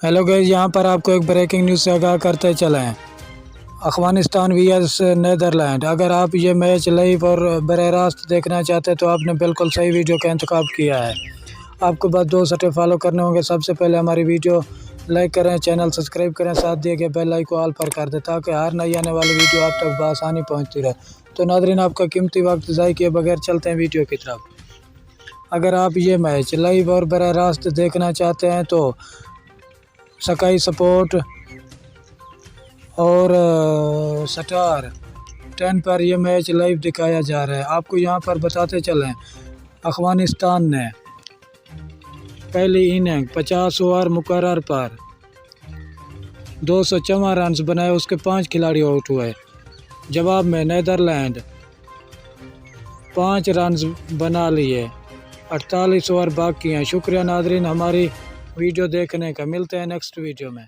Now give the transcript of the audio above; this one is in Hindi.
हेलो गाइस, यहाँ पर आपको एक ब्रेकिंग न्यूज़ से आगाह करते चले हैं। Afghanistan vs Netherlands. अगर आप ये मैच लाइव और बराह रास्त देखना चाहते हैं तो आपने बिल्कुल सही वीडियो का इंतखाब किया है। आपको बस 2 स्टेप फॉलो करने होंगे। सबसे पहले हमारी वीडियो लाइक करें, चैनल सब्सक्राइब करें, साथ दिए गए बेल आइकन को ऑल पर कर दें ताकि हर नई आने वाली वीडियो आप तक बआसानी पहुँचती रहे। तो नाज़रीन, आपका कीमती वक्त ज़ाया किए बगैर चलते हैं वीडियो की तरफ। अगर आप ये मैच लाइव और बराह रास्त देखना चाहते हैं तो स्काई स्पोर्ट और स्टार 10 पर यह मैच लाइव दिखाया जा रहा है। आपको यहाँ पर बताते चलें, अफ़गानिस्तान ने पहली इनिंग 50 ओवर मुकर्रर पर 254 रन बनाए, उसके 5 खिलाड़ी आउट हुए। जवाब में नीदरलैंड 5 रन बना लिए, 48 ओवर बाकी हैं। शुक्रिया नाज़रीन हमारी वीडियो देखने का। मिलते हैं नेक्स्ट वीडियो में।